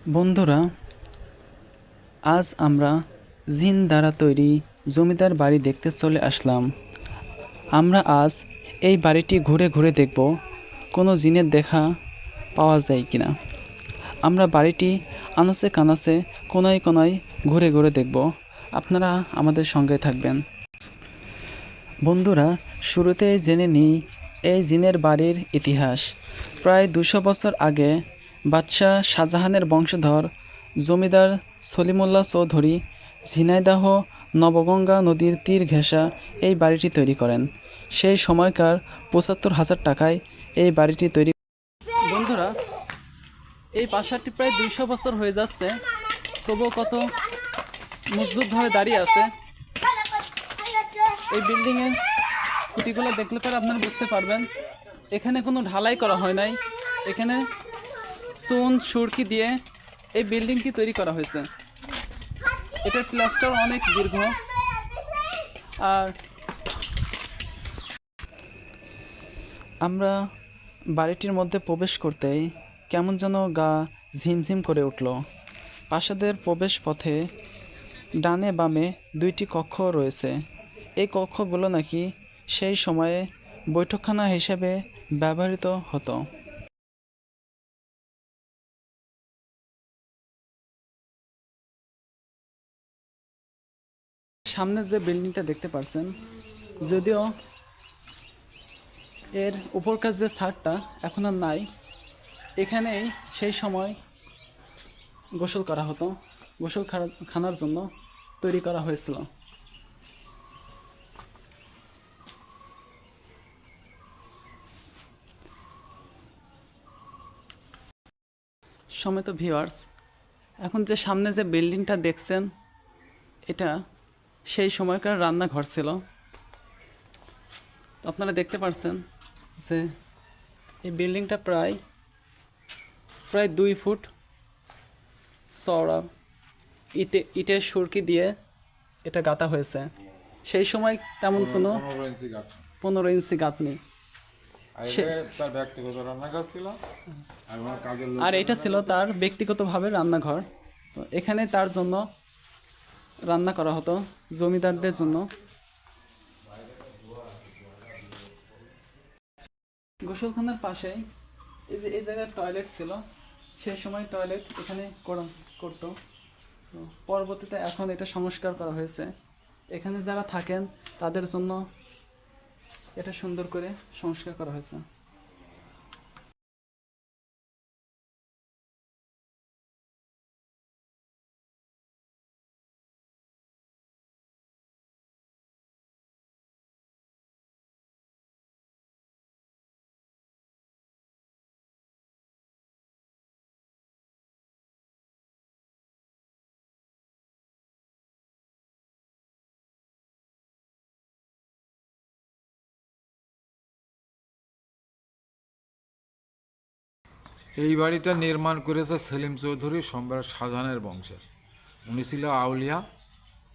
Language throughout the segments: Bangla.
বন্ধুরা, আজ আমরা জিন দ্বারা তৈরি জমিদার বাড়ি দেখতে চলে আসলাম। আমরা আজ এই বাড়িটি ঘুরে ঘুরে দেখব কোনো জিনের দেখা পাওয়া যায় কিনা। আমরা বাড়িটি আনাচে কানাচে কোনায় কোনায় ঘুরে ঘুরে দেখব। আপনারা আমাদের সঙ্গে থাকবেন। বন্ধুরা, শুরুতেই জেনে নিই এই জিনের বাড়ির ইতিহাস। প্রায় ২০০ বছর আগে বাদশাহ শাহজাহানের বংশধর জমিদার সলিমুল্লাহ চৌধুরী ঝিনাইদহ নবগঙ্গা নদীর তীর ঘেঁষা এই বাড়িটি তৈরি করেন। সেই সময়কার ৭৫,০০০ টাকায় এই বাড়িটি তৈরি। বন্ধুরা, এই প্রাসাদটি প্রায় ২০০ বছর হয়ে যাচ্ছে, তবুও কত মজবুতভাবে দাঁড়িয়ে আছে। এই বিল্ডিংয়ের খুঁটিগুলো দেখলে পরে আপনারা বুঝতে পারবেন এখানে কোনো ঢালাই করা হয় নাই। এখানে চুন সুরকি দিয়ে এই বিল্ডিংটি তৈরি করা হয়েছে। এটার প্লাস্টার অনেক দীর্ঘ। আর আমরা বাড়িটির মধ্যে প্রবেশ করতেই কেমন যেন গা ঝিমঝিম করে উঠল। প্রাসাদের প্রবেশ পথে ডানে বামে ২টি কক্ষ রয়েছে। এই কক্ষগুলো নাকি সেই সময়ে বৈঠকখানা হিসেবে ব্যবহৃত হতো। সামনে যে বিল্ডিংটা দেখতে পাচ্ছেন, যদিও এর উপরকার যে ছাদটা এখন আর নাই, এখানেই সেই সময় গোসল করা হতো। গোসল খানার জন্য তৈরি করা হয়েছিল। সমেত ভিউয়ার্স, এখন যে সামনে যে বিল্ডিংটা দেখছেন, এটা সেই সময়কার রান্নাঘর ছিল। আপনারা দেখতে পাচ্ছেন যে এই বিল্ডিংটা প্রায় ২ ফুট চওড়া। ইটের সুরকি দিয়ে এটা গাঁথা হয়েছে। সেই সময় তেমন কোনো ১৫ ইঞ্চি গাঁথ নেই। আর এটা ছিল তার ব্যক্তিগতভাবে রান্নাঘর। তো এখানে তার জন্য রান্না করা হতো, জমিদারদের জন্য। গোসলখানার পাশেই এই জায়গায় টয়লেট ছিল। সেই সময় টয়লেট এখানে করতো। পরবর্তীতে এখন এটা সংস্কার করা হয়েছে। এখানে যারা থাকেন তাদের জন্য এটা সুন্দর করে সংস্কার করা হয়েছে। এই বাড়িটা নির্মাণ করেছে সেলিম চৌধুরী, সম্রাট শাহজাহানের বংশের। উনি ছিল আউলিয়া।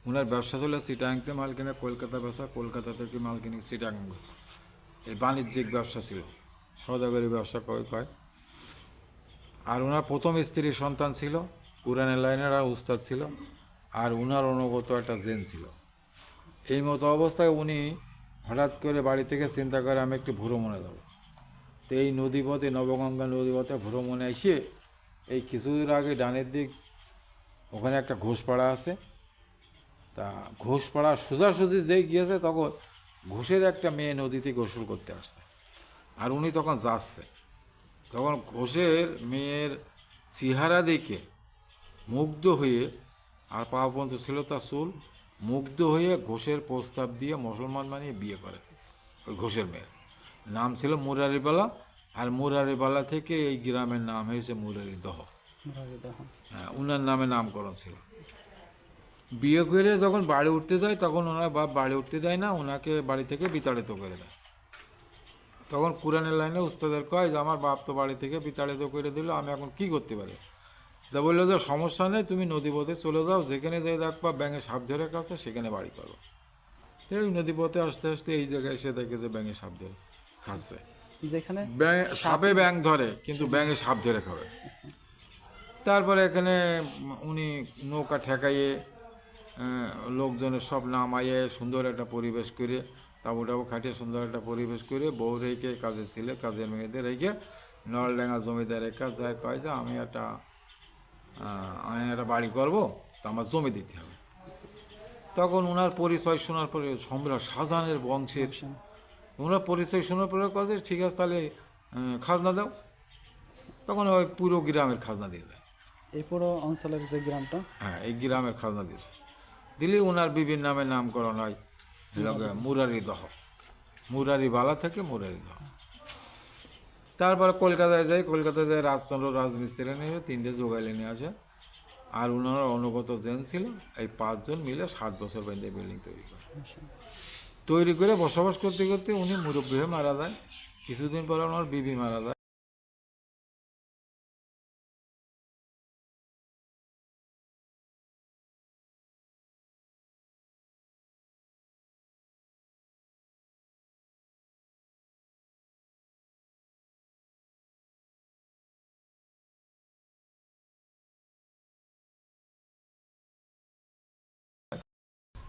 ওনার ব্যবসা ছিল চিটাংতে মাল কিনে কলকাতা বেচা, কলকাতা থেকে মাল কিনে চিটাং বেচা। এই বাণিজ্যিক ব্যবসা ছিল, সওদাগরি ব্যবসা কয়। আর ওনার প্রথম স্ত্রীর সন্তান ছিল, কোরআনের লাইনের আর উস্তাদ ছিল। আর ওনার অনুগত একটা জেন ছিল। এই মতো অবস্থায় উনি হঠাৎ করে বাড়ি থেকে চিন্তা করে আমি একটু ভ্রমণে যাব। তো এই নদীপথে, নবগঙ্গা নদীপথে ভ্রমণে এসে এই কিছুদিন আগে ডানের দিক ওখানে একটা ঘোষপাড়া আছে। তা ঘোষপাড়া সোজাসুজি যেই গিয়েছে, তখন ঘোষের একটা মেয়ে নদীতে গোসল করতে আসছে। আর উনি তখন যাচ্ছে, তখন ঘোষের মেয়ের চেহারা দেখে মুগ্ধ হয়ে, আর পাওপন্ত ছিল তার চুল, মুগ্ধ হয়ে ঘোষের প্রস্তাব দিয়ে মুসলমান বানিয়ে বিয়ে করে। ওই ঘোষের মেয়ের নাম ছিল মুরারিবালা। আর মুরারিবালা থেকে এই গ্রামের নাম হয়েছে মুরারিদহ। হ্যাঁ, উনার নামে নামকরণ ছিল। বিয়ে করে যখন বাড়ি উঠতে যায়, তখন ওনার বাপ বাড়ি উঠতে দেয় না, ওনাকে বাড়ি থেকে বিতাড়িত করে দেয়। তখন কোরআনের লাইনে উস্তাদের কয় যে আমার বাপ তো বাড়ি থেকে বিতাড়িত করে দিল, আমি এখন কি করতে পারি? যা বললো যে সমস্যা নেই, তুমি নদীপথে চলে যাও, যেখানে যাই দেখবা ব্যাঙে সাপ ধরে কাছে, সেখানে বাড়ি করো। এই নদীপথে আস্তে আস্তে এই জায়গায় এসে দেখে যে ব্যাঙে সাপ ধরে খাচ্ছে। যেখানে সাপে ব্যাঙ ধরে, কিন্তু ব্যাঙে সাপ ধরে খাবে। তারপরে এখানে উনি নৌকা ঠেকাইয়ে লোকজনের সব নামাইয়ে সুন্দর একটা পরিবেশ করে তাবু খাটিয়ে সুন্দর একটা পরিবেশ করে বউ রেখে কাজে ছিলে কাজের মেয়েদের রেখে নলডাঙ্গা জমিদার রেখা যায় কয় যে আমি একটা বাড়ি করবো, তো আমার জমি দিতে হবে। তখন ওনার পরিচয় শোনার পরে সম্রাট শাহজাহানের বংশের আচ্ছা। ওনার পরিচয় শোনার পরে কাজে ঠিক আছে তাহলে খাজনা দাও। তখন ওই পুরো গ্রামের খাজনা দিয়ে দেয়। এই পুরো অঞ্চলের যে গ্রামটা হ্যাঁ, এই গ্রামের খাজনা দিয়ে দেয়। দিলে ওনার বিভিন্ন নামে নামকরণ হয়। মুরারি দহ, মুরারি বালা থেকে মুরারি দহ। তারপরে কলকাতায় যায় রাজচন্দ্র রাজমিস্ত্রি নিয়ে 3টে জোগাইলে নিয়ে আসে। আর ওনার অনুগত জেন ছিল এই 5জন মিলে 7 বছর বাইন্দে বিল্ডিং তৈরি করে বসবাস করতে করতে উনি মুরব্বী হয়ে মারা যায়। কিছুদিন পরে ওনার বিবি মারা যায়।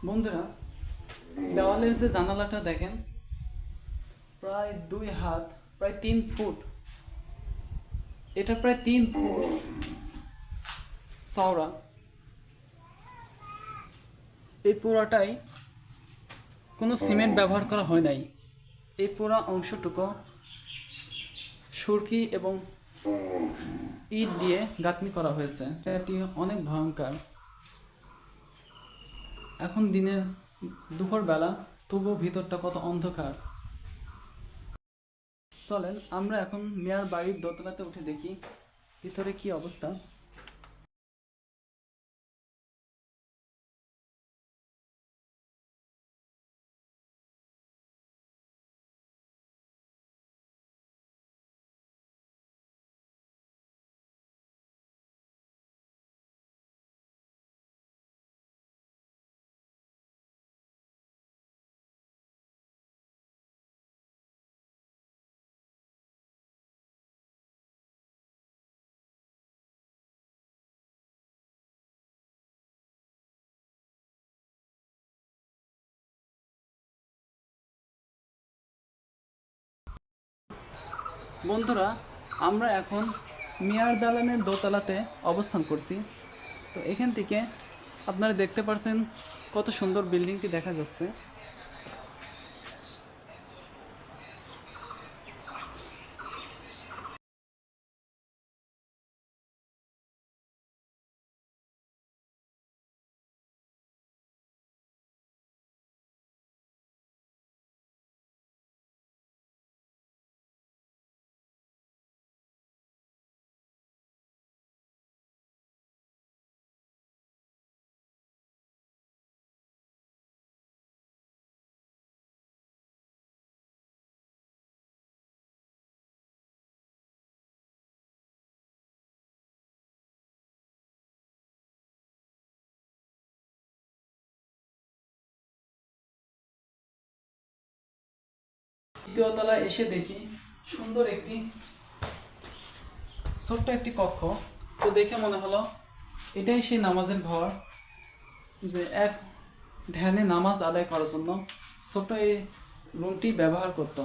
বন্ধুরা, দেওয়ালের যে জানালাটা দেখেন, প্রায় 2 হাত, প্রায় 3 ফুট, এটা প্রায় 3 ফুট চওড়া। এই পুরাটাই কোনো সিমেন্ট ব্যবহার করা হয় নাই। এই পুরা অংশটুকু সুরকি এবং ইট দিয়ে গাঁথনি করা হয়েছে। এটি অনেক ভয়ঙ্কর। এখন দিনের দুপুরবেলা, তবুও ভিতরটা কত অন্ধকার। চলেন আমরা এখন মিয়ার বাড়ির দোতলাতে উঠে দেখি ভিতরে কি অবস্থা। বন্ধুরা, আমরা এখন মিয়ার দালানের দোতলাতে অবস্থান করছি। তো এখান থেকে আপনারা দেখতে পাচ্ছেন কত সুন্দর বিল্ডিংটি দেখা যাচ্ছে। দ্বিতীয় তলায় এসে দেখি সুন্দর একটি ছোট্ট একটি কক্ষ। তো দেখে মনে হলো এটাই সেই নামাজের ঘর, যে এক ধ্যানে নামাজ আদায় করার জন্য ছোট এই রুমটি ব্যবহার করত।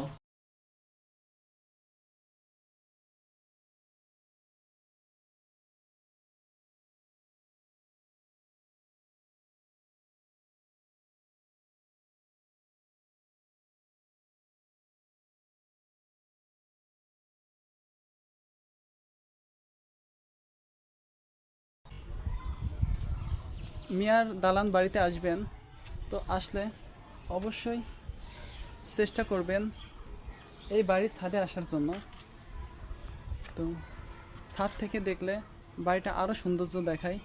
মিয়ার দালান বাড়িতে আসবেন, তো আসলে অবশ্যই চেষ্টা করবেন এই বাড়ির ছাদে আসার জন্য। তো ছাদ থেকে দেখলে বাড়িটা আরও সৌন্দর্য দেখায়।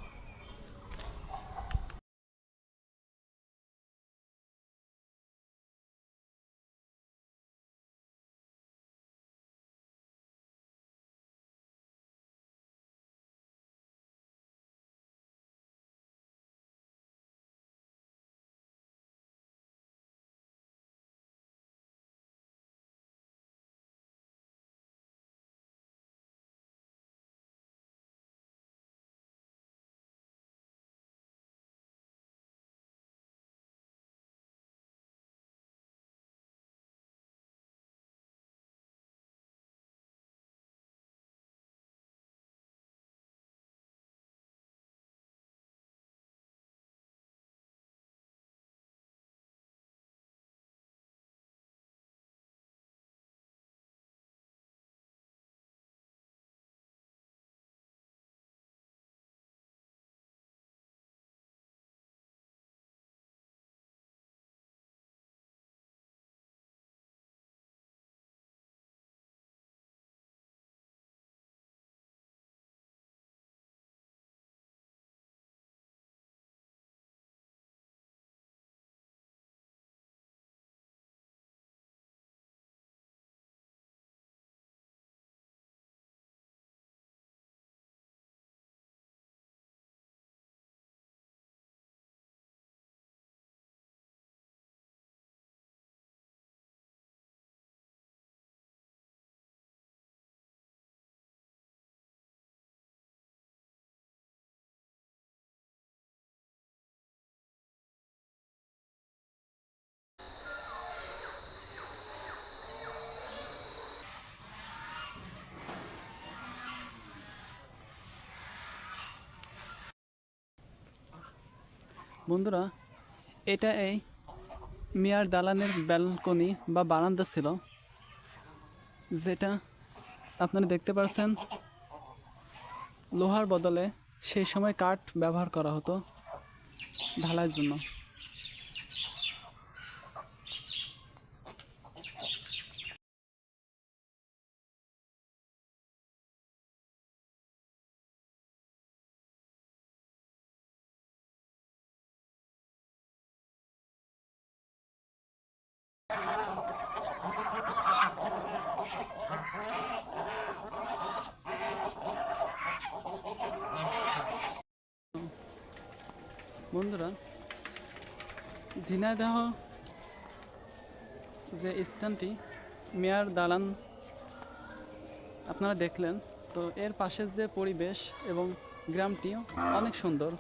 বন্ধুরা, এটা এই মিয়ার দালানের ব্যালকনি বা বারান্দা ছিল, যেটা আপনারা দেখতে পাচ্ছেন লোহার বদলে সেই সময় কাঠ ব্যবহার করা হতো ঢালাইয়ের জন্য। বন্ধুরা, ঝিনাইদহ যে স্থানটি মেয়ার দালান আপনারা দেখলেন, তো এর পাশের যে পরিবেশ এবং গ্রামটি অনেক সুন্দর।